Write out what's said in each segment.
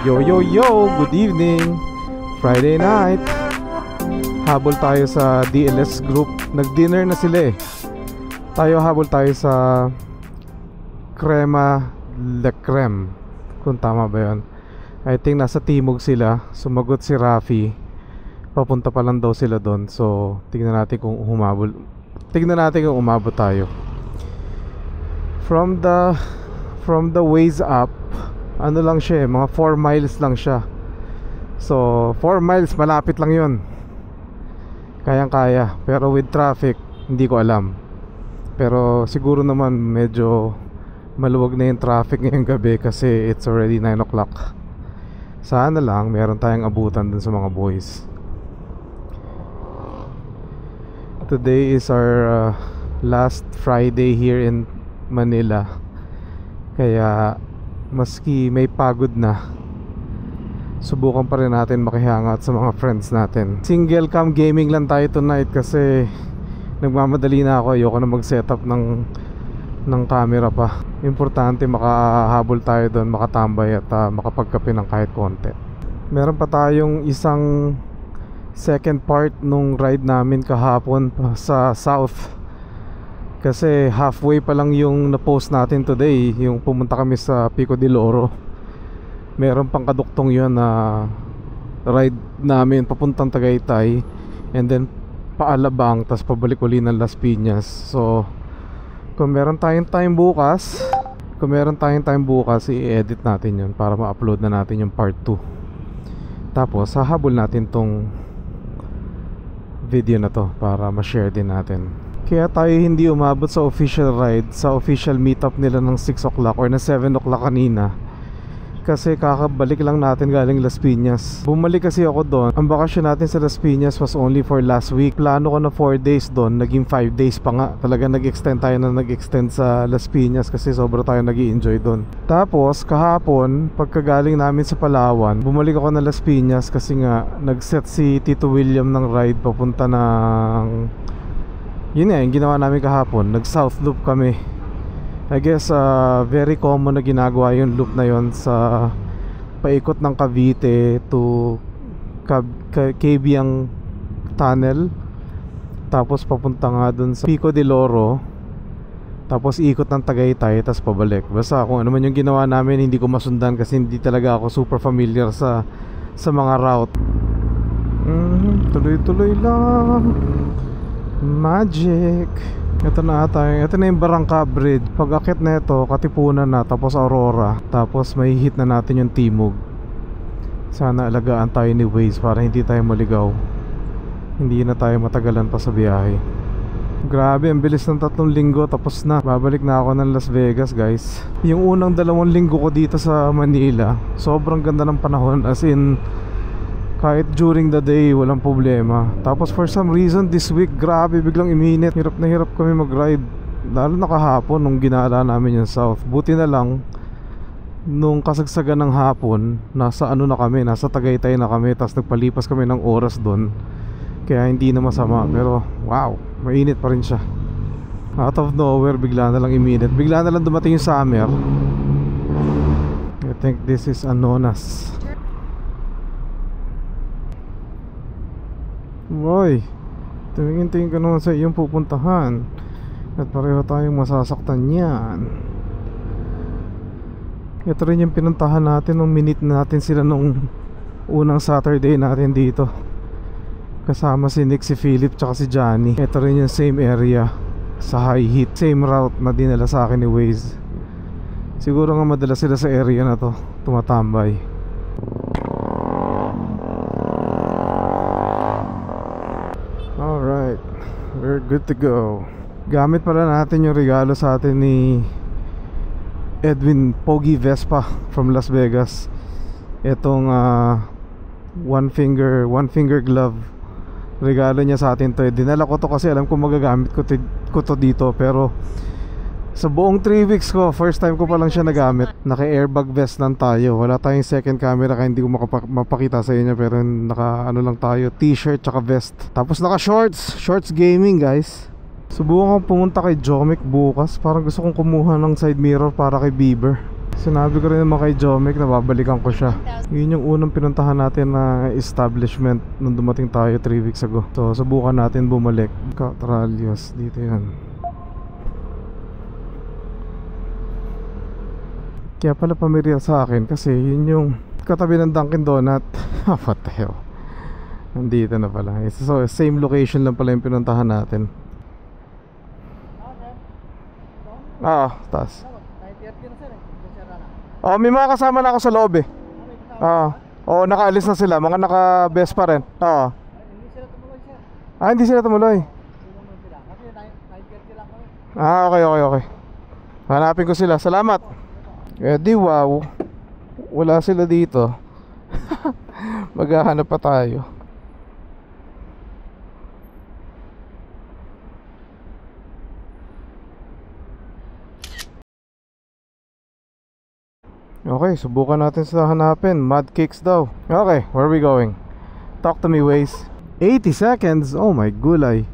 Yo yo yo, good evening. Friday night. Habol tayo sa DLS group. Nag-dinner na sila eh. Habol tayo sa Crema La Creme, kung tama ba yun. I think nasa Timog sila. Sumagot si Rafi. Papunta pa lang daw sila doon. So tignan natin kung umabot tayo. From the ways up, ano lang siya eh, mga 4 miles lang siya. So 4 miles, malapit lang yun. Kayang kaya. Pero with traffic, hindi ko alam. Pero siguro naman medyo maluwag na yung traffic ngayong gabi kasi it's already 9 o'clock. Sana lang meron tayong abutan dun sa mga boys. Today is our last Friday here in Manila. Kaya maski may pagod na, subukan pa rin natin makihangat sa mga friends natin. Single cam gaming lang tayo tonight kasi nagmamadali na ako. Ayoko na mag-setup ng camera pa. Importante makahabol tayo doon, makatambay at makapagkape ng kahit konti. Meron pa tayong isang second part nung ride namin kahapon sa south. Kasi halfway pa lang yung na-post natin today, yung pumunta kami sa Pico de Oro. Meron pang kaduktong yun na ride namin papuntang Tagaytay, and then paalabang, tas pabalik uli ng Las Piñas. So kung meron tayong time bukas, i-edit natin yun para ma-upload na natin yung part 2. Tapos hahabol natin tong video na to para ma-share din natin. Kaya tayo hindi umabot sa official ride, sa official meetup nila ng 6 o'clock or na 7 o'clock kanina, kasi kakabalik lang natin galing Las Piñas. Bumalik kasi ako doon. Ang bakasyon natin sa Las Piñas was only for last week. Plano ko na 4 days doon, naging 5 days pa nga. Talaga nag-extend sa Las Piñas kasi sobra tayo nag-i-enjoy doon. Tapos kahapon, pagkagaling namin sa Palawan, bumalik ako na Las Piñas kasi nga nag-set si Tito William ng ride papunta ng... Yun nga, yung ginawa namin kahapon, nag-south loop kami. I guess very common na ginagawa yung loop na yon sa paikot ng Cavite to Cabiang Tunnel, tapos papunta nga dun sa Pico de Oro, tapos ikot ng Tagaytay, tapos pabalik. Basta kung ano man yung ginawa namin, hindi ko masundan kasi hindi talaga ako super familiar sa mga route. Tuloy-tuloy lang. Magic. Ito na yung Barangka Bridge. Pag akit na ito, Katipunan na, tapos Aurora, tapos may hit na natin yung Timog. Sana alagaan tayo ni Waze para hindi tayo maligaw, hindi na tayo matagalan pa sa biyahe. Grabe, ang bilis ng 3 linggo, tapos na. Babalik na ako ng Las Vegas, guys. Yung unang 2 linggo ko dito sa Manila, sobrang ganda ng panahon. As in, kahit during the day, walang problema. Tapos for some reason, this week, grabe, biglang iminit. Hirap na hirap kami mag-ride. Lalo na kahapon, nung ginala namin yung south. Buti na lang, nung kasagsagan ng hapon, nasa Tagaytay na kami. Tapos nagpalipas kami ng oras doon. Kaya hindi na masama. Pero wow, mainit pa rin siya. Out of nowhere, bigla na lang iminit. Bigla na lang dumating yung summer. I think this is Anonas. Boy, tingin ka naman sa iyong pupuntahan, at pareho tayong masasaktan yan. Ito rin yung pinuntahan natin nung minute natin sila nung unang Saturday natin dito. Kasama si Nick, si Philip, tsaka si Johnny. Ito rin yung same area sa high heat, same route na dinala sa akin ni Waze. Siguro nga madala sila sa area na to, tumatambay. Alright, we're good to go. Gamit pala natin yung regalo sa atin ni Edwin Pogi Vespa from Las Vegas. Itong one finger glove. Regalo niya sa atin to. Dinala ko to kasi alam ko magagamit ko to dito. Pero sa buong 3 weeks ko, first time ko pa lang siya nagamit. Naka-airbag vest lang tayo. Wala tayong second camera kaya hindi ko mapakita sa inyo. Pero naka lang tayo, t-shirt tsaka vest. Tapos naka shorts gaming, guys. Subukan kong pumunta kay Jomic bukas. Parang gusto kong kumuha ng side mirror para kay Bieber. Sinabi ko rin naman kay Jomek na babalikan ko siya. Yun yung unang pinuntahan natin na establishment nung dumating tayo 3 weeks ago. So subukan natin bumalik. Catralios, dito yan. Kaya pala pamilyar sa akin kasi yun yung katabi ng Dunkin Donut. What the hell. Nandito na pala. So same location lang pala yung pinuntahan natin. Taas. Oh, may mga kasama na ako sa loob eh. Nakaalis na sila. Mga naka-best pa rin. Hindi sila tumuloy. Okay. Hanapin ko sila. Salamat. Wow. Wala sila dito. Maghahanap pa tayo. Okay, subukan natin sa hanapin. Mud cakes daw. Okay, where are we going? Talk to me, Waze. 80 seconds? Oh my gulay.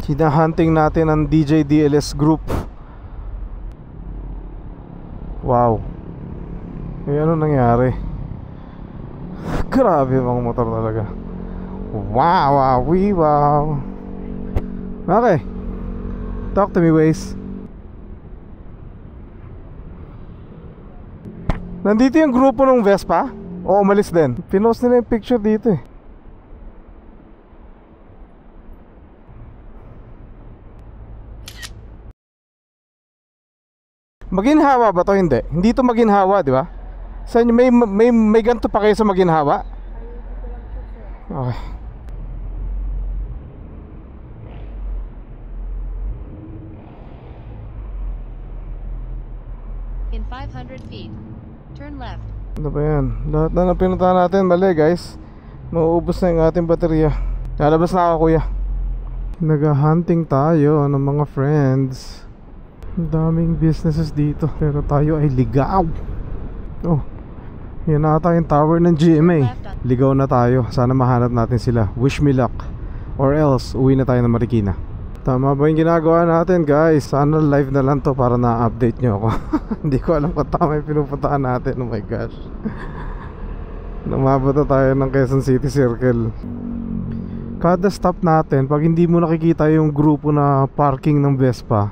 Hinahunting natin ang DJ DLS group. Wow. Ano nangyari? Grabe mga motor talaga. Wow. Okay, talk to me, Waze. Nandito yung grupo ng Vespa? O umalis din? Pinost nila yung picture dito eh. Maginhawa ba to? Hindi. Hindi to maginhawa, di ba? Sa inyo, may ganito pa kayo sa maginhawa? Okay. In 500 feet, turn left. Ano ba yan? Lahat na ng pinuntahan natin mali guys. Mauubos na yung ating baterya. Lalabas na ako, kuya. Nag-hunting tayo ng mga friends. Ang daming businesses dito, pero tayo ay ligaw. Oh, yan na ata yung tower ng GMA. Ligaw na tayo. Sana mahanap natin sila. Wish me luck. Or else, uwi na tayo ng Marikina. Tama ba yung ginagawa natin guys? Sana live na lang to para na-update nyo ako. Hindi ko alam kung tama yung pinupuntaan natin. Oh my gosh. Namabot na tayo ng Quezon City Circle. Kada stop natin, pag hindi mo nakikita yung grupo na parking ng Vespa,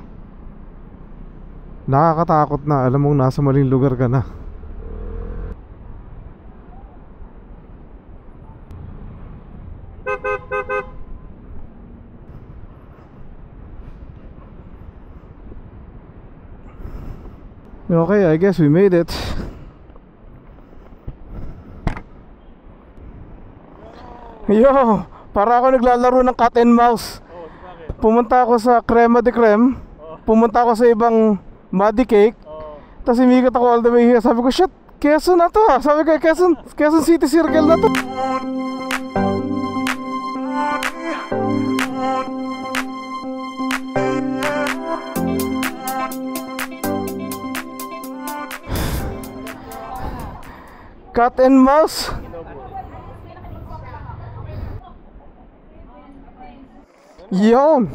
nakakatakot na. Alam mong nasa maling lugar ka na. Okay, I guess we made it. Yo, para ako naglalaro ng cat and mouse. Pumunta ako sa Crema de Creme. Pumunta ako sa ibang muddy cake. Tapos imigat ako all the way here. Sabi ko, shit, Quezon na to ah. Sabi ko, Quezon City Circle na to. Cat and mouse. Yon.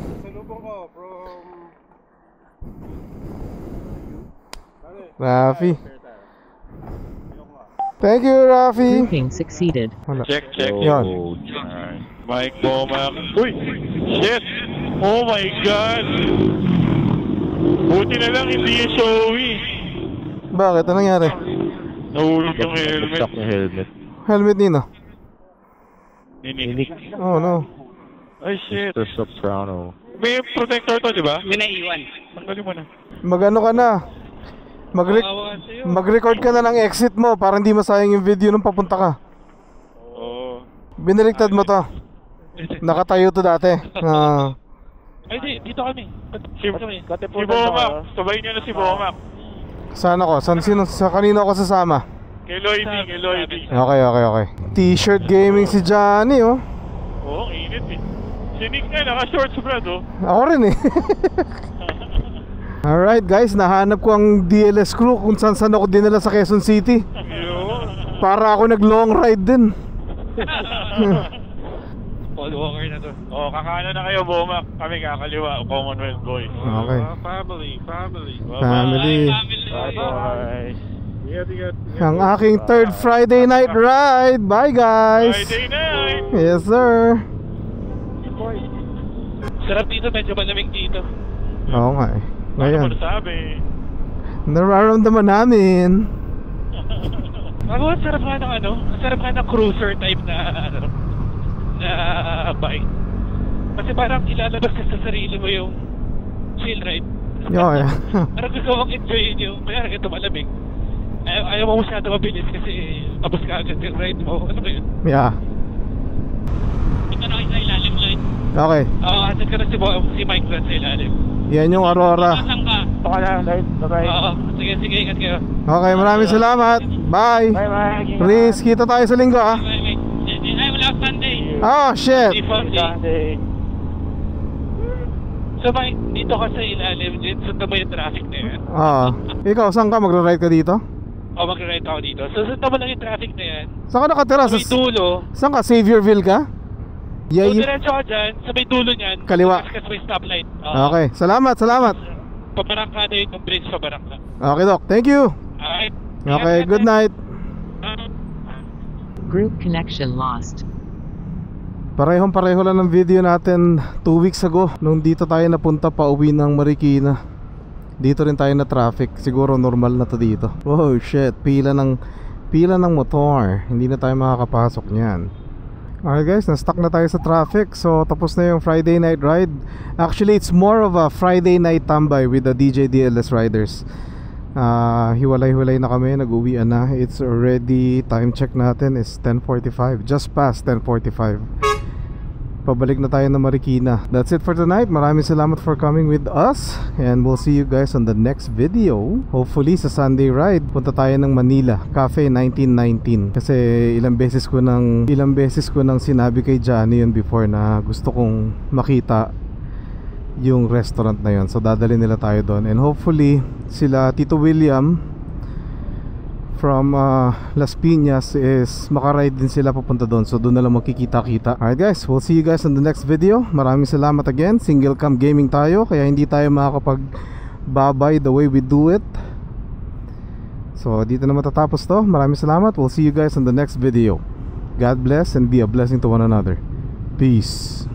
Rafi. Thank you, Rafi. Grouping succeeded. Check. Yon. Mike Bomac. Uy! Shit! Oh my God! Buti na lang hindi yung showy. Bakit? Anong nangyari? Nahulog yung helmet. Helmet nino? Ninik. Oh no. Ay shit. Mr. Soprano. May protector to, di ba? May naiwan. Tanggalin mo na. Magano ka na? Mag-record ka na ng exit mo para hindi masayang yung video nung papunta ka. Oo. Binaliktad mo to. Nakatayo to dati. Ay dito kami. Si Bomac. Sabay niyo na si Bomac. Saan ako? Sa kanino ako sasama? Kay Lloydie. Okay. T-shirt gaming si Johnny oh. Oo, init eh. Sinig nga, naka-shorts brad oh. Ako rin eh. Alright guys, nahanap ko ang DLS crew kung saan ako dinala sa Quezon City. Para ako nag long ride din. Paul Walker na to. Oh, kakano na kayo, Bomac. Kami kakaliwa, Commonwealth Boys. Okay. Family. Family. Bye-bye. Ang aking third Friday night ride. Bye guys. Friday night! Yes sir. Sarap dito, medyo malamig dito. Oo nga eh. Ano Ngayon, mo nasabi? nararamdaman namin. Ang sarap nga ng ang sarap nga ng cruiser type na na bike. Kasi parang ilalabas ka sa sarili mo yung chill ride. Yo, yeah. Parang gusto mong enjoyin yung, kaya ito malamig. Ayaw mo masyado mabilis kasi tapos ka agad yung ride mo. Ano ba yun? Yeah. Ito na kayo sa ilalim line. Okay. Oo, asan ka na si Mike dyan sa ilalim. Yan yung Aurora. Saan ka? Ito ka lang, light. Bye-bye. Oo, sige, ingat kayo. Okay, maraming salamat. Bye. Bye-bye. Please, kita tayo sa linggo ah. Ay, wala Sunday. Oh, shit. Sunday. So Mike, dito ka sa ilalim dyan, sundan mo yung traffic na yan. Ikaw, saan ka? Magra-ride ka dito? O, mag-ride ako dito. So sundan mo lang yung traffic na yan. Saan ka nakatira? Sa may dulo. Saan ka? Xavierville ka? So diretso ka dyan, sa may dulo niyan. Kaliwa. Tapos ka sa may stoplight. Okay, salamat. Pabarangka na yun, yung bridge pabarangka. Okay, Doc. Thank you. Alright. Okay, good night. Group connection lost. Parehong-pareho lang ng video natin 2 weeks ago nung dito tayo napunta pa uwi ng Marikina. Dito rin tayo na traffic. Siguro normal na to dito. Oh shit, pila ng motor. Hindi na tayo makakapasok niyan. Okay guys, na-stuck na tayo sa traffic. So tapos na yung Friday night ride. Actually, it's more of a Friday night tambay with the DJ DLS riders. Hiwalay-hiwalay na kami, nag-uwian na. It's already, time check natin is 10:45, just past 10:45. Pabalik na tayo na Marikina. That's it for tonight. Maraming salamat for coming with us, and we'll see you guys on the next video. Hopefully sa Sunday ride punta tayo ng Manila Cafe 1919. Kasi ilang beses ko nang sinabi kay Johnny yun before na gusto kong makita yung restaurant na yun. So dadali nila tayo doon, and hopefully sila Tito William from Las Piñas is makaride din sila papunta doon. So doon na lang magkikita-kita. Alright guys, we'll see you guys on the next video. Maraming salamat again. Single cam gaming tayo, kaya hindi tayo makakapag-babay the way we do it. So dito na matatapos to. Maraming salamat. We'll see you guys on the next video. God bless and be a blessing to one another. Peace.